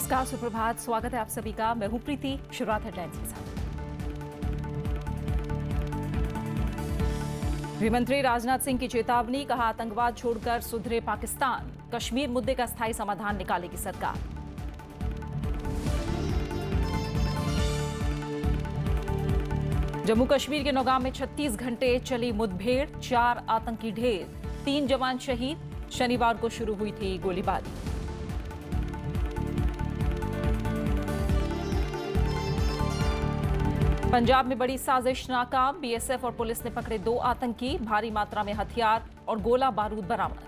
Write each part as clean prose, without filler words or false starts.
नमस्कार, सुप्रभात। स्वागत है आप सभी का। मैं हूं प्रीति। शुरुआत हेडलाइंस के साथ। गृहमंत्री राजनाथ सिंह की चेतावनी, कहा आतंकवाद छोड़कर सुधरे पाकिस्तान, कश्मीर मुद्दे का स्थायी समाधान निकालेगी सरकार। जम्मू कश्मीर के नौगाम में 36 घंटे चली मुठभेड़, 4 आतंकी ढेर, 3 जवान शहीद। शनिवार को शुरू हुई थी गोलीबारी। पंजाब में बड़ी साजिश नाकाम, बीएसएफ और पुलिस ने पकड़े 2 आतंकी, भारी मात्रा में हथियार और गोला बारूद बरामद।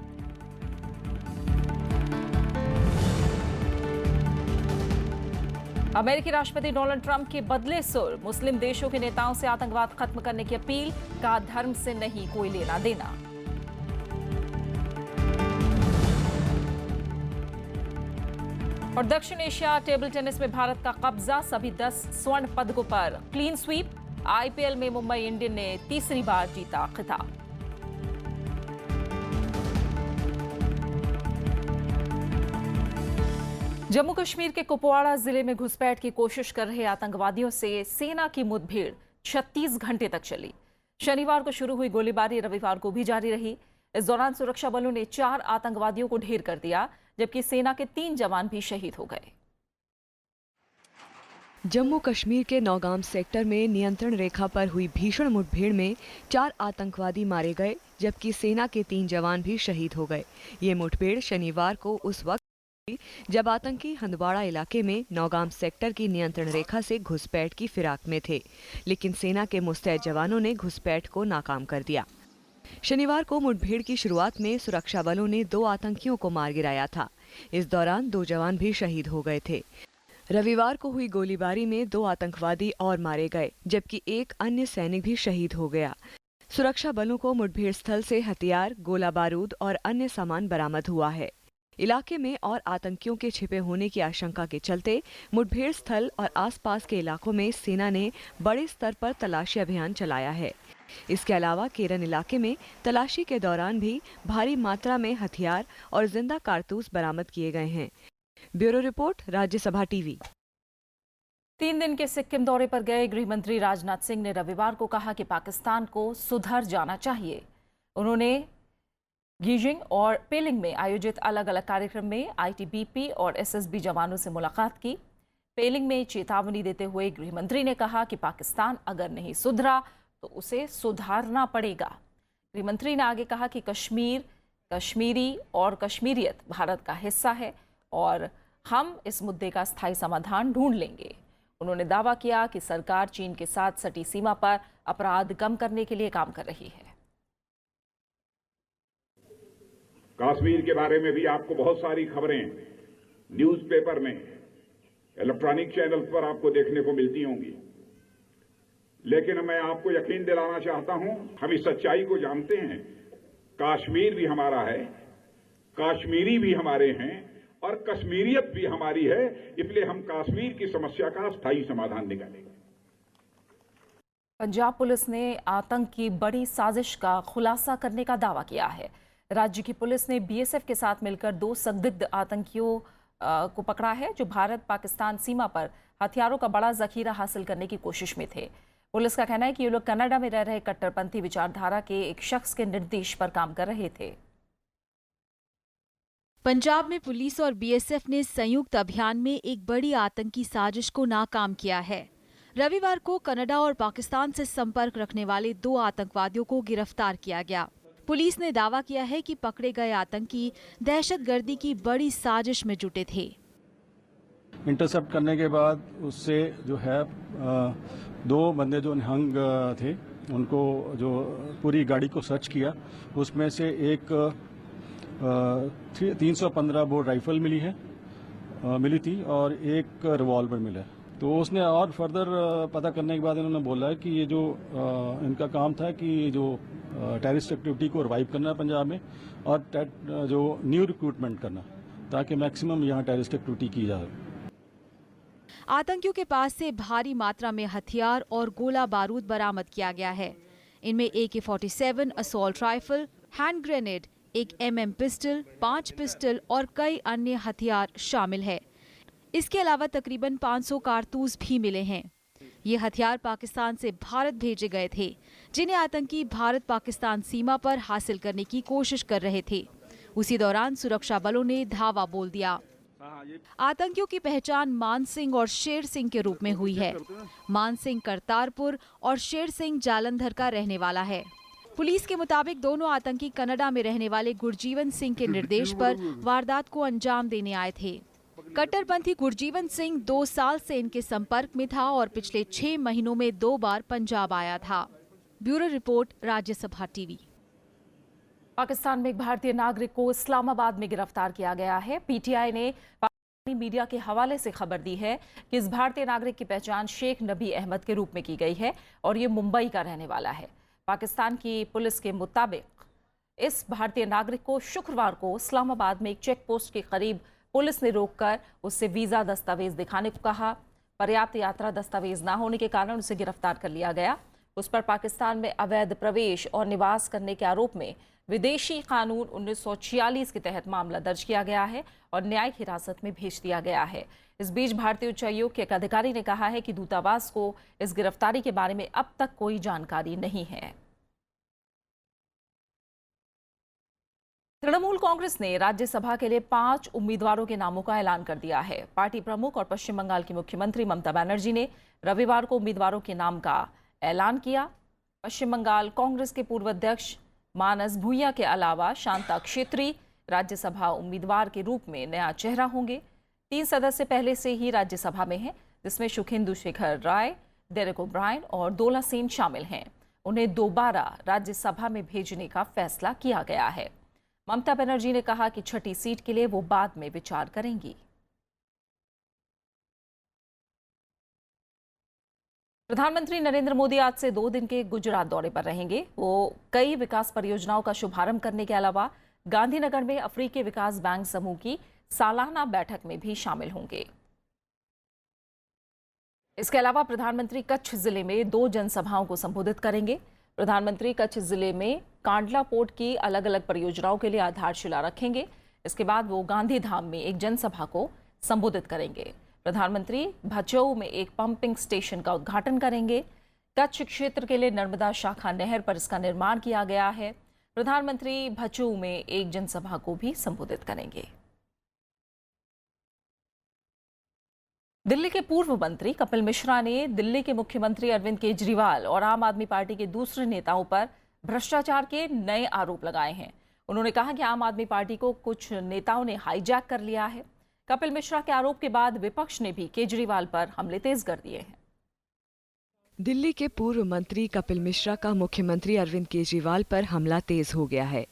अमेरिकी राष्ट्रपति डोनाल्ड ट्रंप के बदले सुर, मुस्लिम देशों के नेताओं से आतंकवाद खत्म करने की अपील, कहा धर्म से नहीं कोई लेना देना। और दक्षिण एशिया टेबल टेनिस में भारत का कब्जा, सभी 10 स्वर्ण पदकों पर क्लीन स्वीप। आईपीएल में मुंबई इंडियंस ने तीसरी बार जीता खिताब। जम्मू कश्मीर के कुपवाड़ा जिले में घुसपैठ की कोशिश कर रहे आतंकवादियों से सेना की मुठभेड़ 36 घंटे तक चली। शनिवार को शुरू हुई गोलीबारी रविवार को भी जारी रही। इस दौरान सुरक्षा बलों ने 4 आतंकवादियों को ढेर कर दिया, जबकि सेना के 3 जवान भी शहीद हो गए। जम्मू कश्मीर के नौगाम सेक्टर में नियंत्रण रेखा पर हुई भीषण मुठभेड़ में 4 आतंकवादी मारे गए, जबकि सेना के 3 जवान भी शहीद हो गए। ये मुठभेड़ शनिवार को उस वक्त हुई जब आतंकी हंदवाड़ा इलाके में नौगाम सेक्टर की नियंत्रण रेखा से घुसपैठ की फिराक में थे, लेकिन सेना के मुस्तैद जवानों ने घुसपैठ को नाकाम कर दिया। शनिवार को मुठभेड़ की शुरुआत में सुरक्षा बलों ने 2 आतंकियों को मार गिराया था। इस दौरान 2 जवान भी शहीद हो गए थे। रविवार को हुई गोलीबारी में 2 आतंकवादी और मारे गए, जबकि एक अन्य सैनिक भी शहीद हो गया। सुरक्षा बलों को मुठभेड़ स्थल से हथियार, गोला बारूद और अन्य सामान बरामद हुआ है। इलाके में और आतंकियों के छिपे होने की आशंका के चलते मुठभेड़ स्थल और आसपास के इलाकों में सेना ने बड़े स्तर पर तलाशी अभियान चलाया है। इसके अलावा केरन इलाके में तलाशी के दौरान भी भारी मात्रा में हथियार और जिंदा कारतूस बरामद किए गए हैं। Bureau report, Rajya Sabha TV. 3 दिन के सिक्किम दौरे पर गए गृहमंत्री राजनाथ सिंह ने रविवार को कहा कि पाकिस्तान को सुधर जाना चाहिए। उन्होंने गीजिंग और पेलिंग में आयोजित अलग अलग कार्यक्रम में आईटीबीपी और एसएसबी जवानों से मुलाकात की। पेलिंग में चेतावनी देते हुए गृहमंत्री ने कहा कि पाकिस्तान अगर नहीं सुधरा तो उसे सुधारना पड़ेगा। गृहमंत्री ने आगे कहा कि कश्मीर, कश्मीरी और कश्मीरियत भारत का हिस्सा है और हम इस मुद्दे का स्थायी समाधान ढूंढ लेंगे। उन्होंने दावा किया कि सरकार चीन के साथ सटी सीमा पर अपराध कम करने के लिए काम कर रही है। कश्मीर के बारे में भी आपको बहुत सारी खबरें न्यूज़पेपर में, इलेक्ट्रॉनिक चैनल पर आपको देखने को मिलती होंगी, लेकिन मैं आपको यकीन दिलाना चाहता हूं, हम इस सच्चाई को जानते हैं। कश्मीर भी हमारा है, कश्मीरी भी हमारे हैं और कश्मीरियत भी हमारी है, इसलिए हम कश्मीर की समस्या का स्थायी समाधान निकालेंगे। पंजाब पुलिस ने आतंक की बड़ी साजिश का खुलासा करने का दावा किया है। राज्य की पुलिस ने बीएसएफ के साथ मिलकर 2 संदिग्ध आतंकियों को पकड़ा है, जो भारत पाकिस्तान सीमा पर हथियारों का बड़ा जखीरा हासिल करने की कोशिश में थे। पुलिस का कहना है कि ये लोग कनाडा में रह रहे कट्टरपंथी विचारधारा के एक शख्स के निर्देश पर काम कर रहे थे। पंजाब में पुलिस और बीएसएफ ने संयुक्त अभियान में एक बड़ी आतंकी साजिश को नाकाम किया है। रविवार को कनाडा और पाकिस्तान से संपर्क रखने वाले 2 आतंकवादियों को गिरफ्तार किया गया। पुलिस ने दावा किया है कि पकड़े गए आतंकी दहशतगर्दी की बड़ी साजिश में जुटे थे। इंटरसेप्ट करने के बाद उससे जो है 2 बंदे जो निहंग थे, उनको जो पूरी गाड़ी को सर्च किया, उसमें से एक 315 बोर राइफल मिली थी और एक रिवॉल्वर मिला। तो उसने और फर्दर पता करने के बाद इन्होंने बोला कि ये जो इनका काम था कि जो टेररिस्ट एक्टिविटी को रिवाइव करना पंजाब में और जो न्यू रिक्रूटमेंट करना, ताकि मैक्सिमम यहाँ टेररिस्ट एक्टिविटी की जाए। आतंकियों के पास से भारी मात्रा में हथियार और गोला बारूद बरामद किया गया है। इनमें AK-47 assault rifle, hand grenade, एक MM पिस्टल, 5 पिस्टल और कई अन्य हथियार शामिल है। इसके अलावा तकरीबन 500 कारतूस भी मिले हैं। ये हथियार पाकिस्तान से भारत भेजे गए थे, जिन्हें आतंकी भारत पाकिस्तान सीमा पर हासिल करने की कोशिश कर रहे थे। उसी दौरान सुरक्षा बलों ने धावा बोल दिया। आतंकियों की पहचान मान सिंह और शेर सिंह के रूप में हुई है। मान सिंह करतारपुर और शेर सिंह जालंधर का रहने वाला है। पुलिस के मुताबिक दोनों आतंकी कनाडा में रहने वाले गुरजीवन सिंह के निर्देश पर वारदात को अंजाम देने आए थे। कट्टरपंथी गुरजीवन सिंह 2 साल से इनके संपर्क में था और पिछले 6 महीनों में 2 बार पंजाब आया था। Bureau report, Rajya Sabha TV. Pakistan में एक भारतीय नागरिक को इस्लामाबाद में गिरफ्तार किया गया है। पीटीआई ने पाकिस्तानी मीडिया के हवाले से खबर दी है कि इस भारतीय नागरिक की पहचान शेख नबी अहमद के रूप में की गई है और ये मुंबई का रहने वाला है। पाकिस्तान की पुलिस के मुताबिक इस भारतीय नागरिक को शुक्रवार को इस्लामाबाद में एक चेक पोस्ट के करीब पुलिस ने रोककर उससे वीजा दस्तावेज दिखाने को कहा। पर्याप्त यात्रा दस्तावेज न होने के कारण उसे गिरफ्तार कर लिया गया। उस पर पाकिस्तान में अवैध प्रवेश और निवास करने के आरोप में विदेशी कानून 1946 के तहत मामला दर्ज किया गया है और न्यायिक हिरासत में भेज दिया गया है। इस बीच भारतीय उच्चायोग के एक अधिकारी ने कहा है कि दूतावास को इस गिरफ्तारी के बारे में अब तक कोई जानकारी नहीं है। तृणमूल कांग्रेस ने राज्यसभा के लिए 5 उम्मीदवारों के नामों का ऐलान कर दिया है। पार्टी प्रमुख और पश्चिम बंगाल की मुख्यमंत्री ममता बनर्जी ने रविवार को उम्मीदवारों के नाम का ऐलान किया। पश्चिम बंगाल कांग्रेस के पूर्व अध्यक्ष मानस भूया के अलावा शांता क्षेत्री राज्यसभा उम्मीदवार के रूप में नया चेहरा होंगे। 3 सदस्य पहले से ही राज्यसभा में हैं, जिसमें सुखेंदु शेखर राय, डेरेक ओब्रायन और दोला सेन शामिल हैं। उन्हें दोबारा राज्यसभा में भेजने का फैसला किया गया है। ममता बनर्जी ने कहा कि 6ठी सीट के लिए वो बाद में विचार करेंगी। प्रधानमंत्री नरेंद्र मोदी आज से 2 दिन के गुजरात दौरे पर रहेंगे। वो कई विकास परियोजनाओं का शुभारंभ करने के अलावा गांधीनगर में अफ्रीकी विकास बैंक समूह की सालाना बैठक में भी शामिल होंगे। इसके अलावा प्रधानमंत्री कच्छ जिले में 2 जनसभाओं को संबोधित करेंगे। प्रधानमंत्री कच्छ जिले में कांडला पोर्ट की अलग अलग परियोजनाओं के लिए आधारशिला रखेंगे। इसके बाद वो गांधीधाम में एक जनसभा को संबोधित करेंगे। प्रधानमंत्री भचऊ में एक पंपिंग स्टेशन का उद्घाटन करेंगे। कच्छ क्षेत्र के लिए नर्मदा शाखा नहर पर इसका निर्माण किया गया है। प्रधानमंत्री भचऊ में एक जनसभा को भी संबोधित करेंगे। दिल्ली के पूर्व मंत्री कपिल मिश्रा ने दिल्ली के मुख्यमंत्री अरविंद केजरीवाल और आम आदमी पार्टी के दूसरे नेताओं पर भ्रष्टाचार के नए आरोप लगाए हैं। उन्होंने कहा कि आम आदमी पार्टी को कुछ नेताओं ने हाईजैक कर लिया है। कपिल मिश्रा के आरोप के बाद विपक्ष ने भी केजरीवाल पर हमले तेज कर दिए हैं। दिल्ली के पूर्व मंत्री कपिल मिश्रा का मुख्यमंत्री अरविंद केजरीवाल पर हमला तेज हो गया है।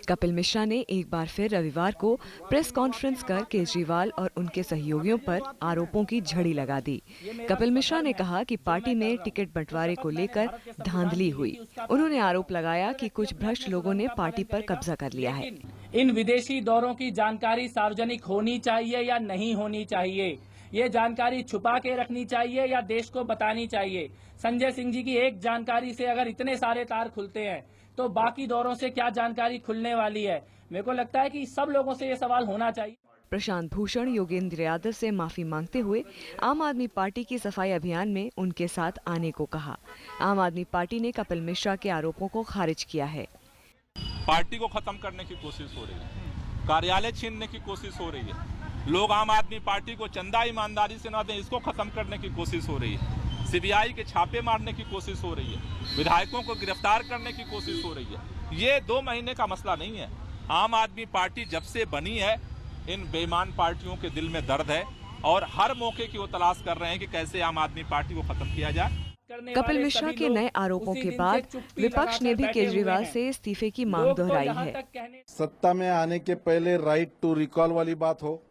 कपिल मिश्रा ने एक बार फिर रविवार को प्रेस कॉन्फ्रेंस कर केजरीवाल और उनके सहयोगियों पर आरोपों की झड़ी लगा दी। कपिल मिश्रा ने कहा कि पार्टी में टिकट बंटवारे को लेकर धांधली हुई। उन्होंने आरोप लगाया कि कुछ भ्रष्ट लोगों ने पार्टी पर कब्जा कर लिया है। इन विदेशी दौरों की जानकारी सार्वजनिक होनी चाहिए या नहीं होनी चाहिए? ये जानकारी छुपा के रखनी चाहिए या देश को बतानी चाहिए? संजय सिंह जी की एक जानकारी से अगर इतने सारे तार खुलते हैं तो बाकी दौरों से क्या जानकारी खुलने वाली है? मेरे को लगता है कि सब लोगों से ये सवाल होना चाहिए। प्रशांत भूषण योगेंद्र यादव से माफी मांगते हुए आम आदमी पार्टी की सफाई अभियान में उनके साथ आने को कहा। आम आदमी पार्टी ने कपिल मिश्रा के आरोपों को खारिज किया है। पार्टी को खत्म करने की कोशिश हो रही है, कार्यालय छीनने की कोशिश हो रही है, लोग आम आदमी पार्टी को चंदा ईमानदारी से न दें इसको खत्म करने की कोशिश हो रही है, सीबीआई के छापे मारने की कोशिश हो रही है, विधायकों को गिरफ्तार करने की कोशिश हो रही है। ये 2 महीने का मसला नहीं है। आम आदमी पार्टी जब से बनी है इन बेईमान पार्टियों के दिल में दर्द है और हर मौके की वो तलाश कर रहे हैं कि कैसे आम आदमी पार्टी को खत्म किया जाए। कपिल मिश्रा के नए आरोपों के बाद विपक्ष ने भी केजरीवाल से इस्तीफे की मांग दोहराई है। सत्ता में आने के पहले राइट टू रिकॉल वाली बात हो,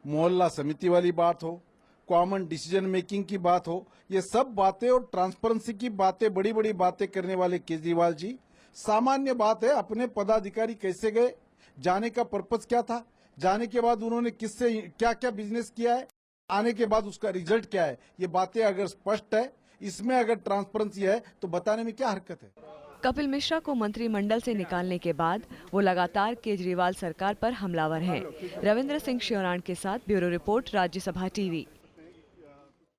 मोहल्ला समिति वाली बात हो, कॉमन डिसीजन मेकिंग की बात हो, ये सब बातें और ट्रांसपेरेंसी की बातें, बड़ी बड़ी बातें करने वाले केजरीवाल जी, सामान्य बात है अपने पदाधिकारी कैसे गए, जाने का पर्पस क्या था, जाने के बाद उन्होंने किससे क्या क्या बिजनेस किया है, आने के बाद उसका रिजल्ट क्या है, ये बातें अगर स्पष्ट है, इसमें अगर ट्रांसपेरेंसी है तो बताने में क्या हरकत है। कपिल मिश्रा को मंत्रिमंडल से निकालने के बाद वो लगातार केजरीवाल सरकार पर हमलावर हैं। रविंद्र सिंह श्योराण के साथ bureau report, Rajya Sabha TV.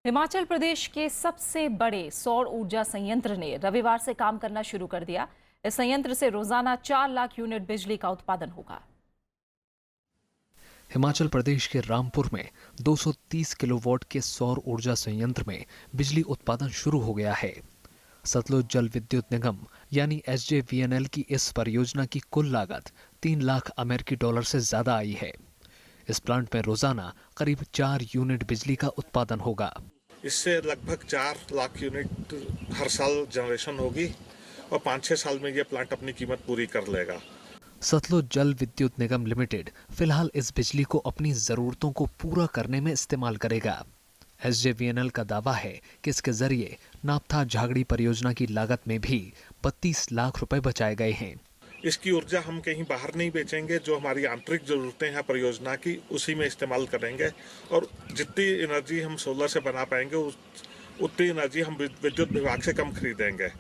Himachal Pradesh के सबसे बड़े सौर ऊर्जा संयंत्र ने रविवार से काम करना शुरू कर दिया। इस संयंत्र से रोजाना 4 लाख यूनिट बिजली का उत्पादन होगा। हिमाचल प्रदेश के रामपुर में 230 किलोवाट के सौर ऊर्जा संयंत्र में बिजली उत्पादन शुरू हो गया है। सतलुज जल विद्युत निगम यानी SJVNL की इस परियोजना की कुल लागत 3 लाख अमेरिकी डॉलर से ज्यादा आई है। इस प्लांट में रोजाना करीब 4 यूनिट बिजली का उत्पादन होगा। इससे लगभग 4 लाख यूनिट हर साल जनरेशन होगी और 5-6 साल में यह प्लांट अपनी कीमत पूरी कर लेगा। सतलुज जल विद्युत निगम लिमिटेड फिलहाल इस बिजली को अपनी जरूरतों को पूरा करने में इस्तेमाल करेगा। SJVNL का दावा है कि इसके जरिए नापथा झागड़ी परियोजना की लागत में भी 32 लाख रुपए बचाए गए हैं। इसकी ऊर्जा हम कहीं बाहर नहीं बेचेंगे, जो हमारी आंतरिक जरूरतें हैं परियोजना की उसी में इस्तेमाल करेंगे और जितनी एनर्जी हम सोलर से बना पाएंगे उतनी एनर्जी हम विद्युत विभाग से कम खरीदेंगे।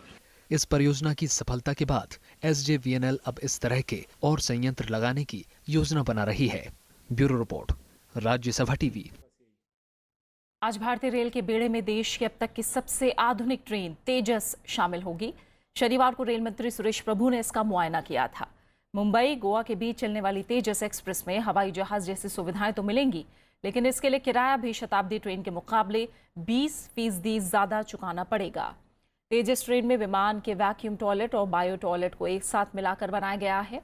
इस परियोजना की सफलता के बाद SJVNL अब इस तरह के और संयंत्र लगाने की योजना बना रही है। Bureau report, Rajya Sabha TV. आज भारतीय रेल के बेड़े में देश की अब तक की सबसे आधुनिक ट्रेन तेजस शामिल होगी। शनिवार को रेल मंत्री सुरेश प्रभु ने इसका मुआयना किया था। मुंबई गोवा के बीच चलने वाली तेजस एक्सप्रेस में हवाई जहाज जैसी सुविधाएं तो मिलेंगी, लेकिन इसके लिए किराया भी शताब्दी ट्रेन के मुकाबले 20% ज्यादा चुकाना पड़ेगा। तेजस ट्रेन में विमान के वैक्यूम टॉयलेट और बायो टॉयलेट को एक साथ मिलाकर बनाया गया है।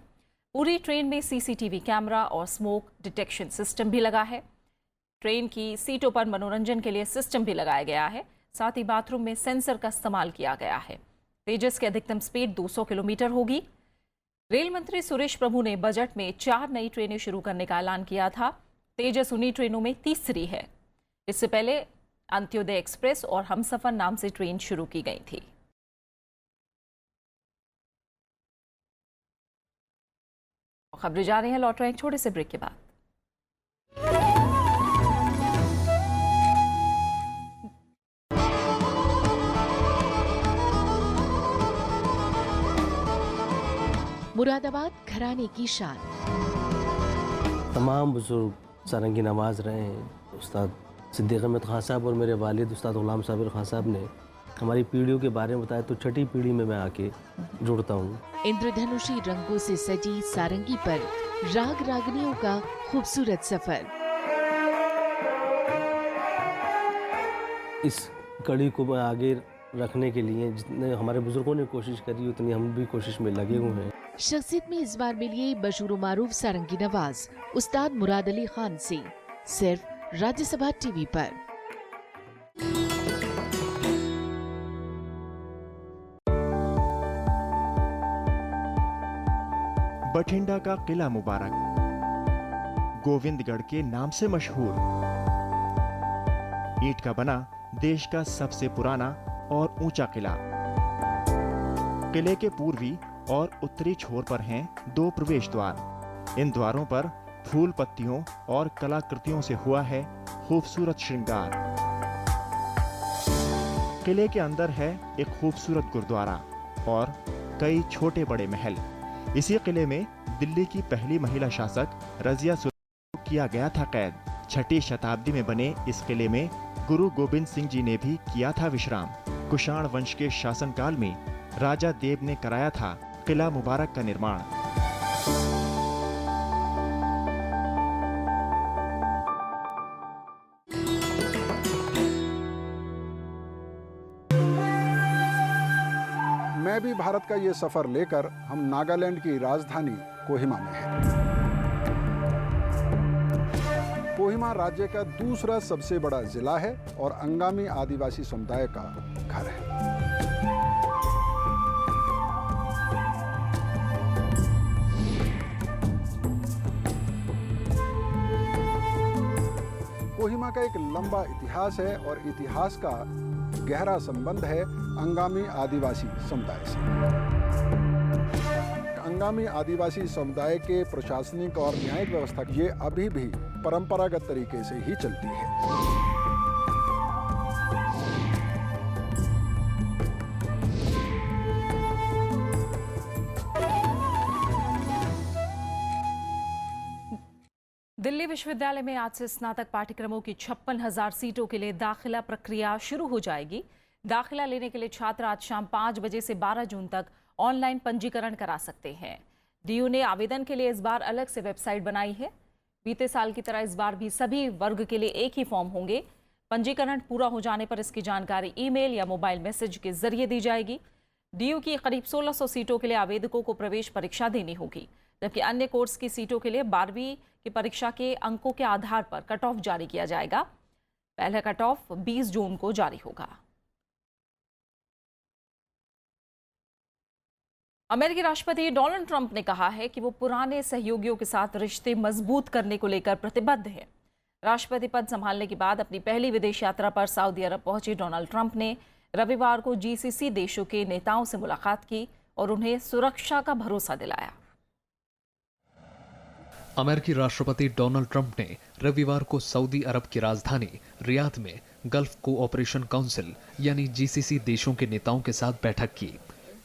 पूरी ट्रेन में CCTV कैमरा और स्मोक डिटेक्शन सिस्टम भी लगा है। ट्रेन की सीटों पर मनोरंजन के लिए सिस्टम भी लगाया गया है। साथ ही बाथरूम में सेंसर का इस्तेमाल किया गया है। तेजस की अधिकतम स्पीड 200 किलोमीटर होगी। रेल मंत्री सुरेश प्रभु ने बजट में 4 नई ट्रेनें शुरू करने का ऐलान किया था। तेजस उन्हीं ट्रेनों में तीसरी है। इससे पहले अंत्योदय एक्सप्रेस और हमसफर नाम से ट्रेन शुरू की गई थी। खबरें जा रही हैं, लौट रहे हैं एक छोटे से ब्रेक के बाद। मुरादाबाद घराने की शान। तमाम बुजुर्ग सारंगी नवाज रहे हैं। उस्ताद सिद्दीक अहमद खान साहब और मेरे वालिद उस्ताद गुलाम साबिर खान साहब ने हमारी पीढ़ियों के बारे में बताया, तो छठी पीढ़ी में मैं आके जुड़ता हूँ। इंद्रधनुषी रंगों से सजी सारंगी पर राग रागनियों का खूबसूरत सफर। इस कड़ी को मैं आगे रखने के लिए जितने हमारे बुजुर्गों ने कोशिश करी उतनी हम भी कोशिश में लगे हुए हैं। शख्सियत में इस बार मिलिए मशहूर मारूफ सारंगी नवाज उस्ताद मुराद अली खान से, सिर्फ राज्यसभा टीवी पर। बठिंडा का किला मुबारक गोविंदगढ़ के नाम से मशहूर, ईंट का बना देश का सबसे पुराना और ऊंचा किला। किले के पूर्वी और उत्तरी छोर पर हैं 2 प्रवेश द्वार। इन द्वारों पर फूल पत्तियों और कलाकृतियों से हुआ है खूबसूरत श्रृंगार। किले के अंदर है एक खूबसूरत गुरुद्वारा और कई छोटे बड़े महल। इसी किले में दिल्ली की पहली महिला शासक रजिया सुल्तान को किया गया था कैद। 6ठी शताब्दी में बने इस किले में गुरु गोबिंद सिंह जी ने भी किया था विश्राम। कुषाण वंश के शासनकाल में राजा देव ने कराया था किला मुबारक का निर्माण। मैं भी भारत का ये सफर लेकर हम नागालैंड की राजधानी कोहिमा में हैं। कोहिमा राज्य का दूसरा सबसे बड़ा जिला है और अंगामी आदिवासी समुदाय का घर है। कोहिमा का एक लंबा इतिहास है और इतिहास का गहरा संबंध है अंगामी आदिवासी समुदाय से। अंगामी आदिवासी समुदाय के प्रशासनिक और न्यायिक व्यवस्था ये अभी भी परंपरागत तरीके से ही चलती है। दिल्ली विश्वविद्यालय में आज से स्नातक पाठ्यक्रमों की 56,000 सीटों के लिए दाखिला प्रक्रिया शुरू हो जाएगी। दाखिला लेने के लिए छात्र आज शाम 5 बजे से 12 जून तक ऑनलाइन पंजीकरण करा सकते हैं। डीयू ने आवेदन के लिए इस बार अलग से वेबसाइट बनाई है। बीते साल की तरह इस बार भी सभी वर्ग के लिए एक ही फॉर्म होंगे। पंजीकरण पूरा हो जाने पर इसकी जानकारी ईमेल या मोबाइल मैसेज के जरिए दी जाएगी। डीयू की करीब 1600 सीटों के लिए आवेदकों को प्रवेश परीक्षा देनी होगी, जबकि अन्य कोर्स की सीटों के लिए 12वीं की परीक्षा के अंकों के आधार पर कट ऑफ जारी किया जाएगा। पहला कट ऑफ 20 जून को जारी होगा। अमेरिकी राष्ट्रपति डोनाल्ड ट्रंप ने कहा है कि वो पुराने सहयोगियों के साथ रिश्ते मजबूत करने को लेकर प्रतिबद्ध है। राष्ट्रपति पद संभालने के बाद अपनी पहली विदेश यात्रा पर सऊदी अरब पहुंचे डोनाल्ड ट्रंप ने रविवार को जीसीसी देशों के नेताओं से मुलाकात की और उन्हें सुरक्षा का भरोसा दिलाया। अमेरिकी राष्ट्रपति डोनाल्ड ट्रंप ने रविवार को सऊदी अरब की राजधानी रियाद में गल्फ कोऑपरेशन काउंसिल यानी जीसीसी देशों के नेताओं के साथ बैठक की।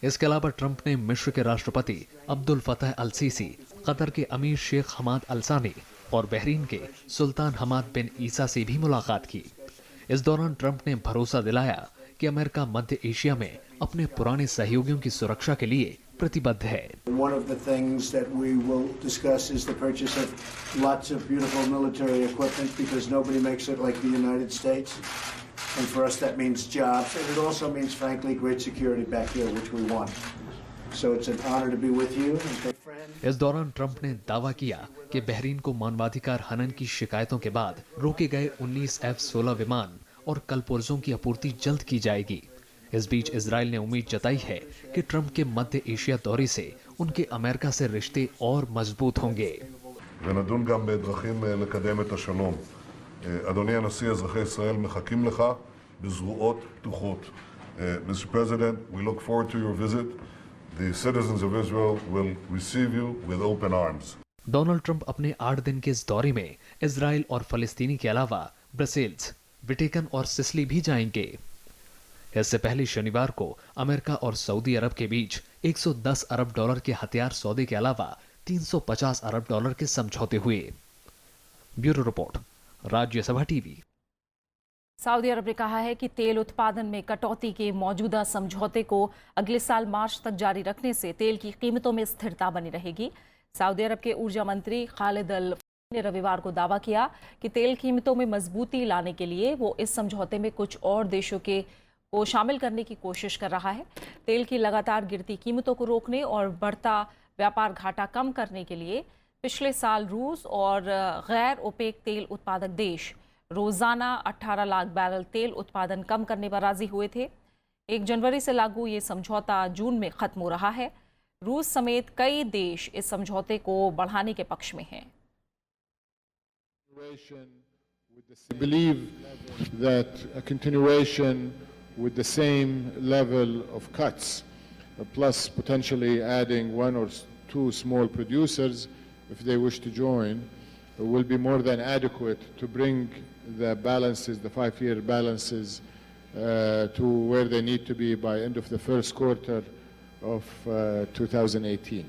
इसके अलावा ट्रंप ने मिस्र के राष्ट्रपति अब्दुल फतह अल सीसी, कतर के अमीर शेख हमाद अल सानी और बहरीन के सुल्तान हमाद बिन ईसा से भी मुलाकात की। इस दौरान ट्रंप ने भरोसा दिलाया कि अमेरिका मध्य एशिया में अपने पुराने सहयोगियों की सुरक्षा के लिए प्रतिबद्ध है। One of the things that we will discuss is the purchase of lots of beautiful military equipment because nobody makes it like the United States. And for us that means jobs, and it also means frankly great security back here, which we want. So it's an honor to be with you. इस दौरान Trump ने दावा किया कि Bahrain को मानवाधिकार हनन की शिकायतों के बाद रोके गए 19 F-16 विमान और कलपुर्जों की आपूर्ति जल्द की जाएगी। इस बीच इजराइल ने उम्मीद जताई है कि ट्रंप के मध्य एशिया दौरे से उनके अमेरिका से रिश्ते और मजबूत होंगे। ונדון גם בדרכים לקדם את השלום. אדוני הנשיא, אזרחי ישראל מחכים לך בזרועות פתוחות. Mr. President, we look forward to your visit. The citizens of Israel will receive you with open arms. Donald Trump अपने 8 दिन के इस दौरे में इजराइल और फलस्तीनी के अलावा ब्रसेल्स, वेटिकन और सिसिली भी जाएंगे। इससे पहले शनिवार को अमेरिका और सऊदी अरब के बीच 110 अरब डॉलर के हथियार सौदे के अलावा 350 अरब डॉलर के समझौते हुए। Bureau report, Rajya Sabha TV. Saudi Arab ने कहा है कि तेल उत्पादन में कटौती के मौजूदा समझौते को अगले साल मार्च तक जारी रखने से तेल की कीमतों में स्थिरता बनी रहेगी। सऊदी अरब के ऊर्जा मंत्री खालिद अल ने रविवार को दावा किया कि तेल कीमतों में मजबूती लाने के लिए वो इस समझौते में कुछ और देशों को शामिल करने की कोशिश कर रहा है। तेल की लगातार गिरती कीमतों को रोकने और बढ़ता व्यापार घाटा कम करने के लिए पिछले साल रूस और गैर ओपेक तेल उत्पादक देश रोजाना 18 लाख बैरल तेल उत्पादन कम करने पर राजी हुए थे। 1 जनवरी से लागू ये समझौता जून में खत्म हो रहा है। रूस समेत कई देश इस समझौते को बढ़ाने के पक्ष में हैं। We believe that a continuation with the same level of cuts, plus potentially adding 1 or 2 small producers if they wish to join, will be more than adequate to bring the balances, the 5-year balances, to where they need to be by end of the first quarter of 2018.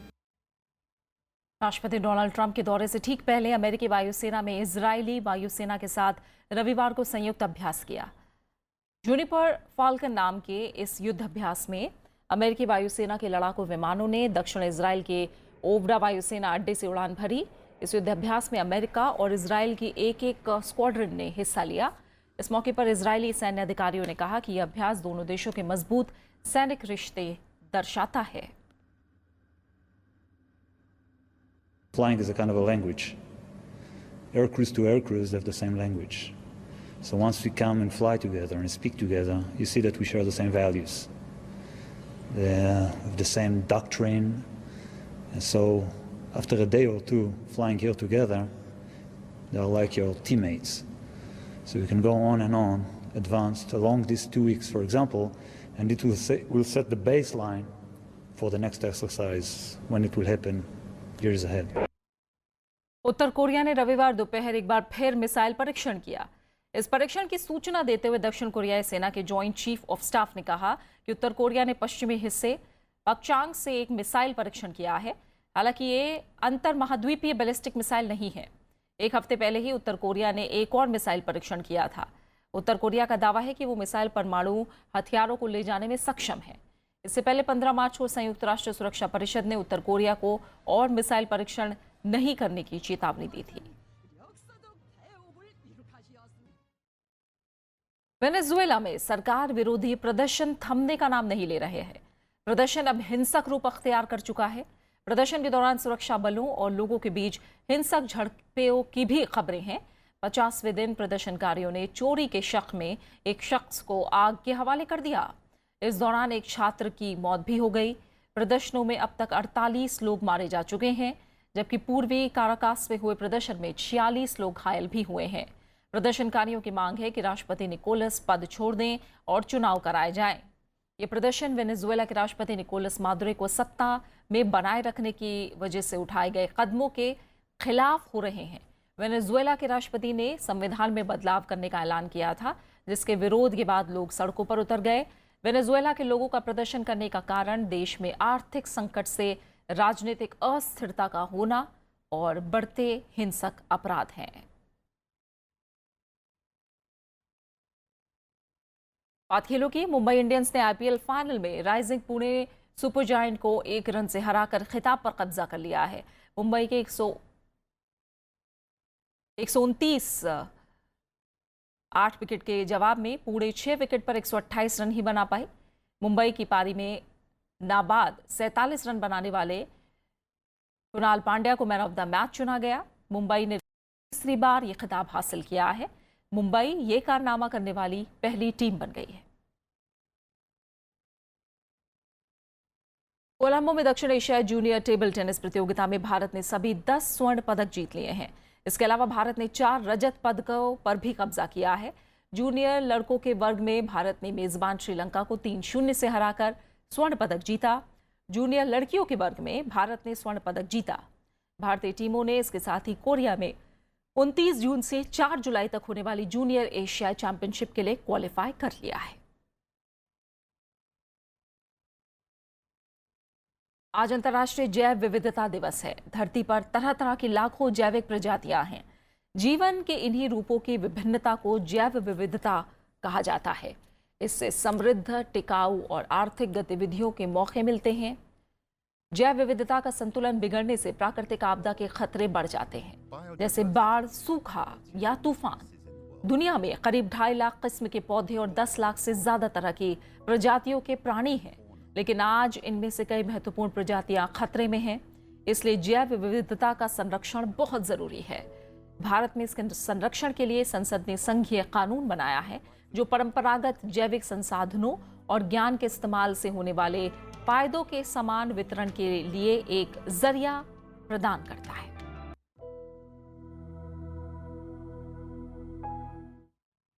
राष्ट्रपति Donald Trump के दौरे से ठीक पहले अमेरिकी वायुसेना में Israeli वायुसेना के साथ रविवार को संयुक्त अभ्यास किया। जूनिपर फाल्कन नाम के इस युद्ध अभ्यास में अमेरिकी वायुसेना के लड़ाकू विमानों ने दक्षिण इजराइल के ओवरा वायुसेना अड्डे से उड़ान भरी। इस युद्ध अभ्यास में अमेरिका और इजराइल की एक स्क्वाड्रन ने हिस्सा लिया। इस मौके पर इजरायली सैन्य अधिकारियों ने कहा कि यह अभ्यास दोनों देशों के मजबूत सैनिक रिश्ते दर्शाता है। Flying is a kind of a language. Air crews to air crews have the same language. So once we come and fly together and speak together, you see that we share the same values, the same doctrine. And so after a day or two flying here together, they're like your teammates. So we can go on and on, advanced along these 2 weeks, for example, and it will set the baseline for the next exercise when it will happen years ahead. Uttar Korea ने रविवार दोपहर एक बार फिर missile परीक्षण किया। इस परीक्षण की सूचना देते हुए दक्षिण कोरियाई सेना के जॉइंट चीफ ऑफ स्टाफ ने कहा कि उत्तर कोरिया ने पश्चिमी हिस्से पकचांग से एक मिसाइल परीक्षण किया है। हालांकि ये अंतर महाद्वीपीय बैलिस्टिक मिसाइल नहीं है। एक हफ्ते पहले ही उत्तर कोरिया ने एक और मिसाइल परीक्षण किया था। उत्तर कोरिया का दावा है कि वो मिसाइल परमाणु हथियारों को ले जाने में सक्षम है। इससे पहले 15 मार्च को संयुक्त राष्ट्र सुरक्षा परिषद ने उत्तर कोरिया को और मिसाइल परीक्षण नहीं करने की चेतावनी दी थी। वेनेजुएला में सरकार विरोधी प्रदर्शन थमने का नाम नहीं ले रहे हैं। प्रदर्शन अब हिंसक रूप अख्तियार कर चुका है। प्रदर्शन के दौरान सुरक्षा बलों और लोगों के बीच हिंसक झड़पों की भी खबरें हैं। 50वें दिन प्रदर्शनकारियों ने चोरी के शक में एक शख्स को आग के हवाले कर दिया। इस दौरान एक छात्र की मौत भी हो गई। प्रदर्शनों में अब तक 48 लोग मारे जा चुके हैं, जबकि पूर्वी काराकास में हुए प्रदर्शन में 46 लोग घायल भी हुए हैं। प्रदर्शनकारियों की मांग है कि राष्ट्रपति निकोलस पद छोड़ दें और चुनाव कराए जाएं। ये प्रदर्शन वेनेजुएला के राष्ट्रपति निकोलस मादुरो को सत्ता में बनाए रखने की वजह से उठाए गए कदमों के खिलाफ हो रहे हैं। वेनेजुएला के राष्ट्रपति ने संविधान में बदलाव करने का ऐलान किया था, जिसके विरोध के बाद लोग सड़कों पर उतर गए। वेनेजुएला के लोगों का प्रदर्शन करने का कारण देश में आर्थिक संकट से राजनीतिक अस्थिरता का होना और बढ़ते हिंसक अपराध हैं। बात खेलों की। मुंबई इंडियंस ने आईपीएल फाइनल में राइजिंग पुणे सुपर जायंट को 1 रन से हराकर खिताब पर कब्जा कर लिया है। मुंबई के 129 8 विकेट के जवाब में पुणे 6 विकेट पर 128 रन ही बना पाई। मुंबई की पारी में नाबाद 47 रन बनाने वाले कुणाल पांड्या को मैन ऑफ द मैच चुना गया। मुंबई ने तीसरी बार यह खिताब हासिल किया है। मुंबई ये कारनामा करने वाली पहली टीम बन गई है। कोलंबो में दक्षिण एशियाई जूनियर टेबल टेनिस प्रतियोगिता में भारत ने सभी 10 स्वर्ण पदक जीत लिए हैं। इसके अलावा भारत ने 4 रजत पदकों पर भी कब्जा किया है। जूनियर लड़कों के वर्ग में भारत ने मेजबान श्रीलंका को 3-0 से हराकर स्वर्ण पदक जीता। जूनियर लड़कियों के वर्ग में भारत ने स्वर्ण पदक जीता। भारतीय टीमों ने इसके साथ ही कोरिया में 29 जून से 4 जुलाई तक होने वाली जूनियर एशिया चैंपियनशिप के लिए क्वालिफाई कर लिया है। आज अंतर्राष्ट्रीय जैव विविधता दिवस है। धरती पर तरह तरह की लाखों जैविक प्रजातियां हैं। जीवन के इन्हीं रूपों की विभिन्नता को जैव विविधता कहा जाता है। इससे समृद्ध, टिकाऊ और आर्थिक गतिविधियों के मौके मिलते हैं। जैव विविधता का संतुलन बिगड़ने से प्राकृतिक आपदा के खतरे बढ़ जाते हैं, जैसे बाढ़, सूखा या तूफान। दुनिया में करीब 2.5 लाख किस्म के पौधे और 10 लाख से ज्यादा तरह की प्रजातियों के प्राणी हैं, लेकिन आज इनमें से कई महत्वपूर्ण प्रजातियां खतरे में हैं। इसलिए जैव विविधता का संरक्षण बहुत जरूरी है। भारत में इसके संरक्षण के लिए संसद ने संघीय कानून बनाया है, जो परंपरागत जैविक संसाधनों और ज्ञान के इस्तेमाल से होने वाले फायदों के समान वितरण के लिए एक जरिया प्रदान करता है।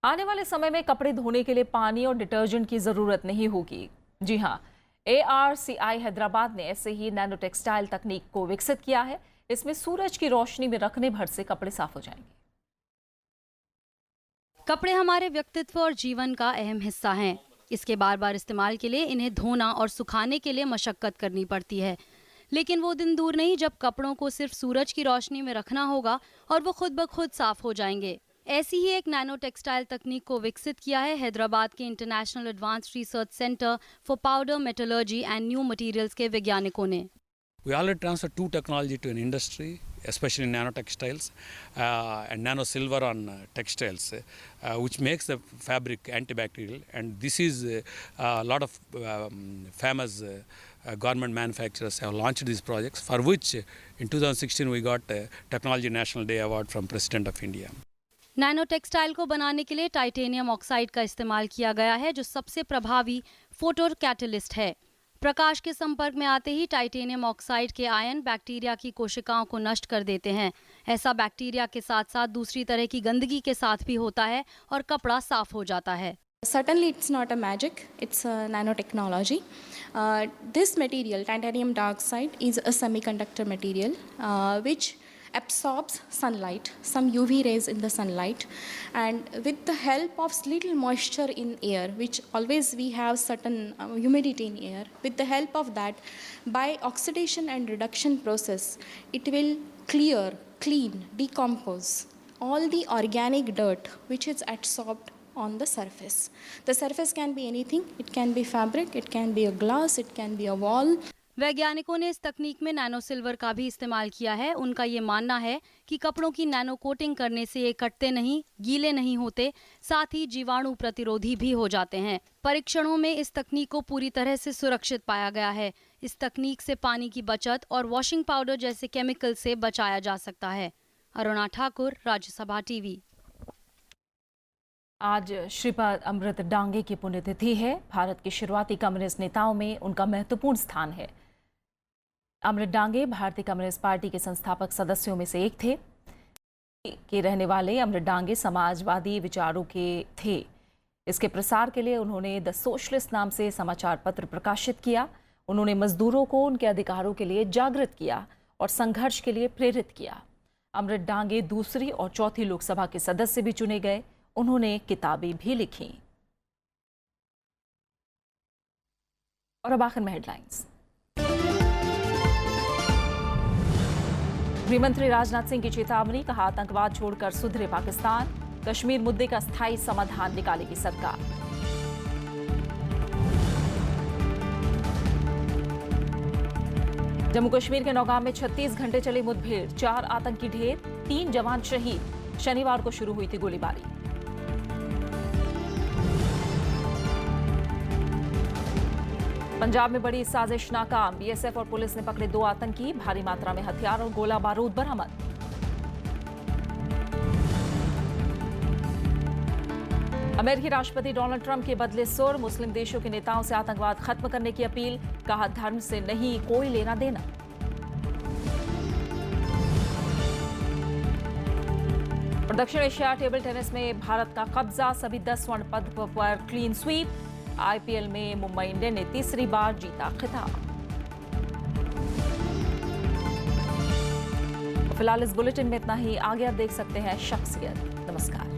आने वाले समय में कपड़े धोने के लिए पानी और डिटर्जेंट की जरूरत नहीं होगी। जी हाँ, ARCI हैदराबाद ने ऐसे ही नैनो टेक्सटाइल तकनीक को विकसित किया है। इसमें सूरज की रोशनी में रखने भर से कपड़े साफ हो जाएंगे। कपड़े हमारे व्यक्तित्व और जीवन का अहम हिस्सा हैं। इसके बार बार इस्तेमाल के लिए इन्हें धोना और सुखाने के लिए मशक्कत करनी पड़ती है। लेकिन वो दिन दूर नहीं जब कपड़ों को सिर्फ सूरज की रोशनी में रखना होगा और वो खुद ब खुद साफ हो जाएंगे। ऐसी ही एक नैनो टेक्सटाइल तकनीक को विकसित किया है हैदराबाद के international advanced research centre for powder metallurgy and new materials के वैज्ञानिकों ने। We already transferred 2 technology to an industry, especially nanotextiles and nano silver on textiles, which makes the fabric antibacterial. And this is a lot of famous garment manufacturers have launched these projects, for which in 2016 we got Technology National Day Award from President of India. Nano textile को बनाने के लिए titanium oxide का इस्तेमाल किया गया है, जो सबसे प्रभावी फोटो कैटलिस्ट है। प्रकाश के संपर्क में आते ही टाइटेनियम ऑक्साइड के आयन बैक्टीरिया की कोशिकाओं को नष्ट कर देते हैं। ऐसा बैक्टीरिया के साथ साथ दूसरी तरह की गंदगी के साथ भी होता है और कपड़ा साफ हो जाता है। Certainly it's not a magic, it's a nanotechnology. This material, titanium dioxide, is a semiconductor material which absorbs sunlight, some UV rays in the sunlight, and with the help of little moisture in air, which always we have certain humidity in air, with the help of that, by oxidation and reduction process, it will clean, decompose all the organic dirt which is absorbed on the surface. The surface can be anything. It can be fabric, it can be a glass, it can be a wall. वैज्ञानिकों ने इस तकनीक में nano silver का भी इस्तेमाल किया है। उनका ये मानना है कि कपड़ों की नैनो कोटिंग करने से ये कटते नहीं, गीले नहीं होते, साथ ही जीवाणु प्रतिरोधी भी हो जाते हैं। परीक्षणों में इस तकनीक को पूरी तरह से सुरक्षित पाया गया है। इस तकनीक से पानी की बचत और वॉशिंग पाउडर जैसे केमिकल से बचाया जा सकता है। अरुणा ठाकुर, राज्यसभा टीवी। आज श्रीपाद अमृत डांगे की पुण्यतिथि है। भारत के शुरुआती कम्युनिस्ट नेताओं में उनका महत्वपूर्ण स्थान है। अमृत डांगे भारतीय कम्युनिस्ट पार्टी के संस्थापक सदस्यों में से एक थे। के रहने वाले अमृत डांगे समाजवादी विचारों के थे। इसके प्रसार के लिए उन्होंने द सोशलिस्ट नाम से समाचार पत्र प्रकाशित किया। उन्होंने मजदूरों को उनके अधिकारों के लिए जागृत किया और संघर्ष के लिए प्रेरित किया। अमृत डांगे दूसरी और चौथी लोकसभा के सदस्य भी चुने गए। उन्होंने किताबें भी लिखी। और अब आखिर में हेडलाइंस। गृहमंत्री राजनाथ सिंह की चेतावनी, कहा आतंकवाद छोड़कर सुधरे पाकिस्तान, कश्मीर मुद्दे का स्थायी समाधान निकालेगी सरकार। जम्मू कश्मीर के नौगाम में 36 घंटे चली मुठभेड़, 4 आतंकी ढेर, 3 जवान शहीद। शनिवार को शुरू हुई थी गोलीबारी। पंजाब में बड़ी साजिश नाकाम, बीएसएफ और पुलिस ने पकड़े 2 आतंकी, भारी मात्रा में हथियार और गोला बारूद बरामद। अमेरिकी राष्ट्रपति डोनाल्ड ट्रंप के बदले सुर, मुस्लिम देशों के नेताओं से आतंकवाद खत्म करने की अपील, कहा धर्म से नहीं कोई लेना देना। और दक्षिण एशिया टेबल टेनिस में भारत का कब्जा, सभी 10 स्वर्ण पदकों पर क्लीन स्वीप। आईपीएल में मुंबई इंडियंस ने तीसरी बार जीता खिताब। फिलहाल इस बुलेटिन में इतना ही। आगे आप देख सकते हैं शख्सियत। नमस्कार।